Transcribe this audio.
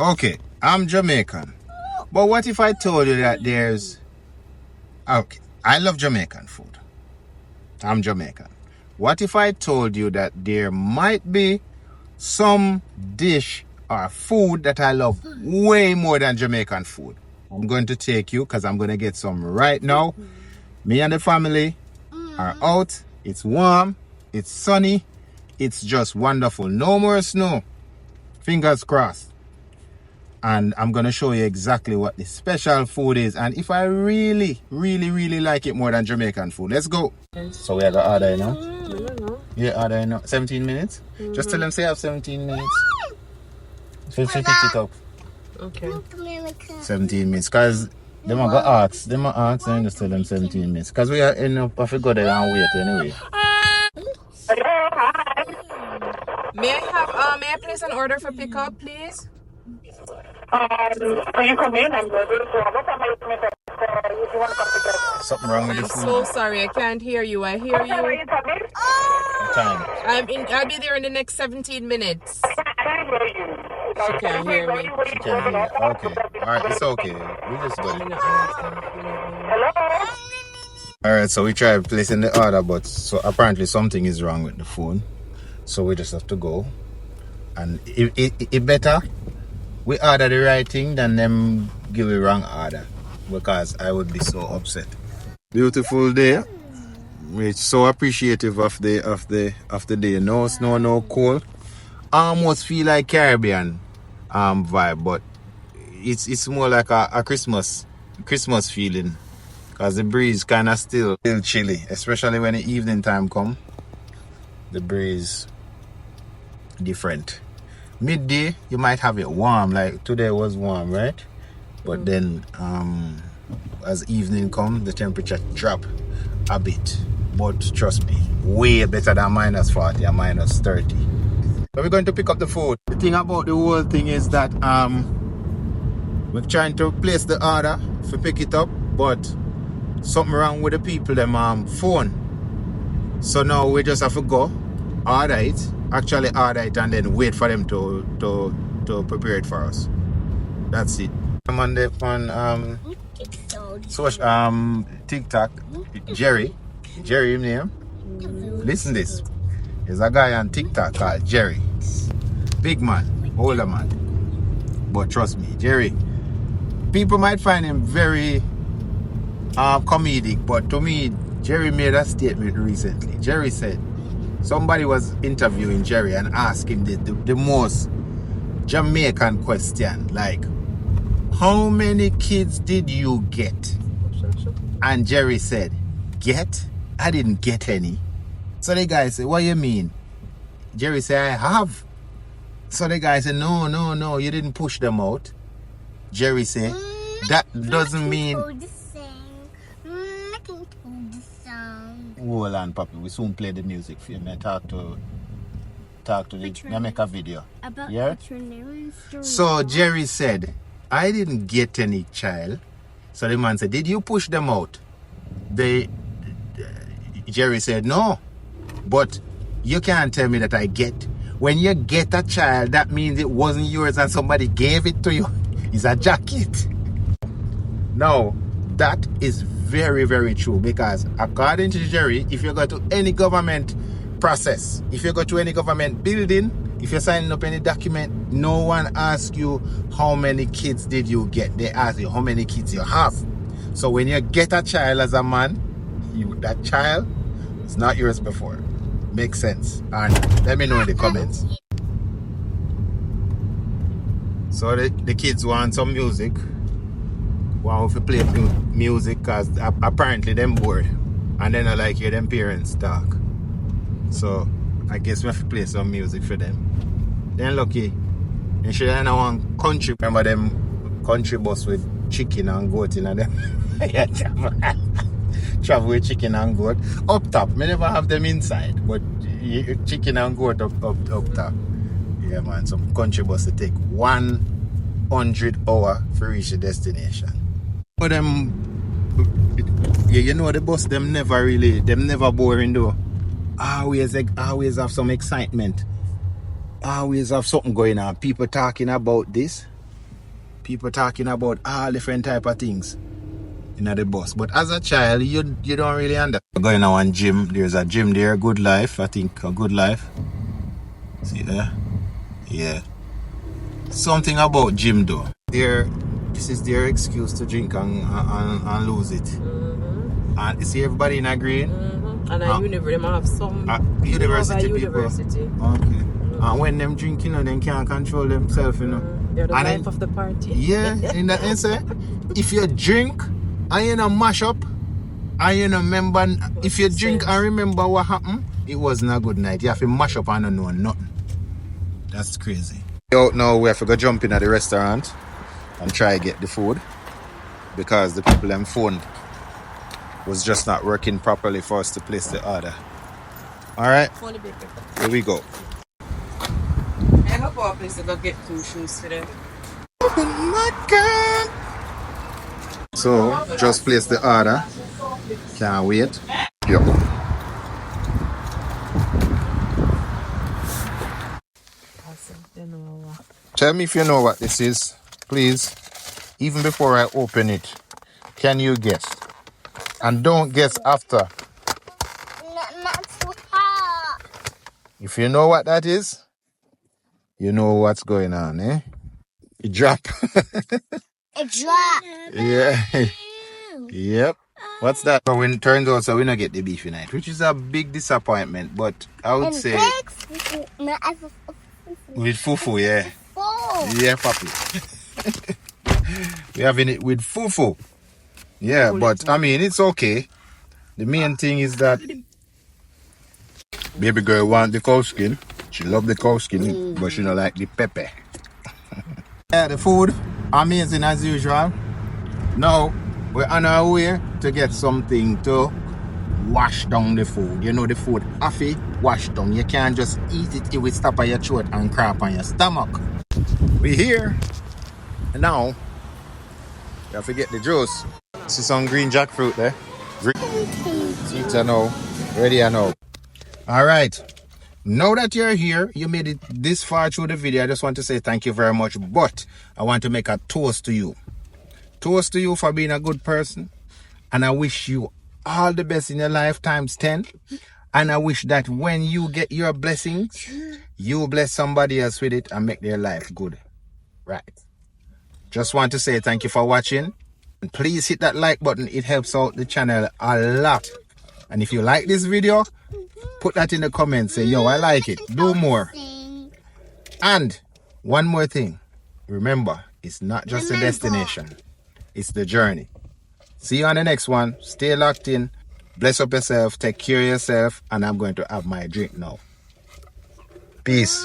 Okay, I'm Jamaican. But what if I told you that there's... Okay, I love Jamaican food. I'm Jamaican. What if I told you that there might be some dish or food that I love way more than Jamaican food? I'm going to take you because I'm going to get some right now. Me and the family are out. It's warm. It's sunny. It's just wonderful. No more snow. Fingers crossed. And I'm going to show you exactly what the special food is. And if I really like it more than Jamaican food. Let's go. So we have to order now. Yeah, order now. 17 minutes? Just tell them say I have 17 minutes. So pick it up. Okay. 17 minutes. Because they might go ask. They might ask and just tell them 17 minutes. Because we are enough if we go there and wait anyway. May I place an order for pickup, please? Can you come in? I'm going to if you want to come pick up. Something wrong with the I'm food? so sorry, I can't hear you. I hear What time are you. you coming? What time? I'll be there in the next 17 minutes. I can't hear you. She can't hear me. She can't hear you. Okay. Alright, it's okay. We just got it. Hello? Alright, so we tried placing the order, but so apparently something is wrong with the phone. So we just have to go. And it better we order the right thing than them give a wrong order, because I would be so upset. Beautiful day. We're so appreciative of the day. No snow, no cold. Almost feel like Caribbean vibe, but it's more like a Christmas feeling, because the breeze kind of still chilly, especially when the evening time come. The breeze different. Midday you might have it warm, like today was warm, right? But then as evening come, the temperature drop a bit, but trust me, way better than -40 or -30. So we're going to pick up the food. The thing about the whole thing is that we're trying to place the order to pick it up, but something wrong with the people them phone. So now we just have to go order it, and then wait for them to prepare it for us. That's it. I'm on the TikTok. Jerry name. Listen this. There's a guy on TikTok called Jerry. Big man, older man. But trust me, Jerry, people might find him very comedic, but to me, Jerry made a statement recently. Jerry said, somebody was interviewing Jerry and asked him the most Jamaican question, like, how many kids did you get? And Jerry said, get? I didn't get any. So the guy said, what you mean? Jerry said, I have. So the guy said, no, you didn't push them out. Jerry said, that doesn't mean... Hold on, Papi. We soon play the music for you. I talk to I make a video. About yeah? story. So Jerry said, I didn't get any child. So the man said, did you push them out? Jerry said, no. But you can't tell me that I get. When you get a child, that means it wasn't yours and somebody gave it to you. It's a jacket. Now, that is very, very true, because according to Jerry, if you go to any government process, if you go to any government building, if you're signing up any document, no one asks you how many kids did you get. They ask you how many kids you have. So when you get a child as a man, that child is not yours before. Makes sense. And let me know in the comments. So the kids want some music. Want to play music because apparently them bored. And then I like hear them parents talk. So I guess we have to play some music for them. Then lucky. And she had one country. Remember them country bus with chicken and goat in them? Yeah, travel with chicken and goat. Up top. I never have them inside. But chicken and goat up top. Yeah man, some country bus to take 100 hours to reach the destination. For them, you know the bus, them never boring though. Always have some excitement. Always have something going on. People talking about this, people talking about all different type of things in the bus. But as a child, you don't really understand. Going to one gym, there's a gym there, Good Life, I think, a Good Life. See there? Yeah. Something about gym though. This is their excuse to drink and lose it. And you see everybody in agreeing? And a university, they have some university people. University. Okay. And when them drink, you know, they can't control themselves, you know. They're the and life of the party. Yeah, in that answer. If you drink and you know mash up, and you know remember, if you drink and remember what happened, it wasn't a good night. You have to mash up and not know nothing. That's crazy. Out now, we have to go jump in at the restaurant and try to get the food because the people on phone was just not working properly for us to place the order. Alright, here we go. I hope our place to go get 2 shoes today. Oh my god! So, just place the order. Can't wait. Yep. Tell me if you know what this is, please. Even before I open it, can you guess? And don't guess after. Not too hot. If you know what that is, you know what's going on, eh? It drop. It dropped. Yeah. Yep. What's that? So when it turns out so we not get the beef tonight, which is a big disappointment, but I would say with fufu, yeah. Yeah, papi. We're having it with fufu. Yeah, but I mean it's okay. The main thing is that baby girl want the cow skin. She love the cow skin, but she don't like the pepper. Yeah, the food amazing as usual. Now we're on our way to get something to wash down the food. You know the food affy wash down. You can't just eat it, it will stop at your throat and cramp on your stomach. We here and now you have to get the juice. See some green jackfruit there. Sweet I know. Ready I know. Alright. Now that you're here, you made it this far through the video, I just want to say thank you very much. But I want to make a toast to you. Toast to you for being a good person. And I wish you all the best in your life times 10. And I wish that when you get your blessings, you bless somebody else with it and make their life good. Right. Just want to say thank you for watching. And please hit that like button. It helps out the channel a lot. And if you like this video, put that in the comments. Say, yo, I like it. Do more. And one more thing. Remember, it's not just a destination. It's the journey. See you on the next one. Stay locked in. Bless up yourself. Take care of yourself. And I'm going to have my drink now. Peace.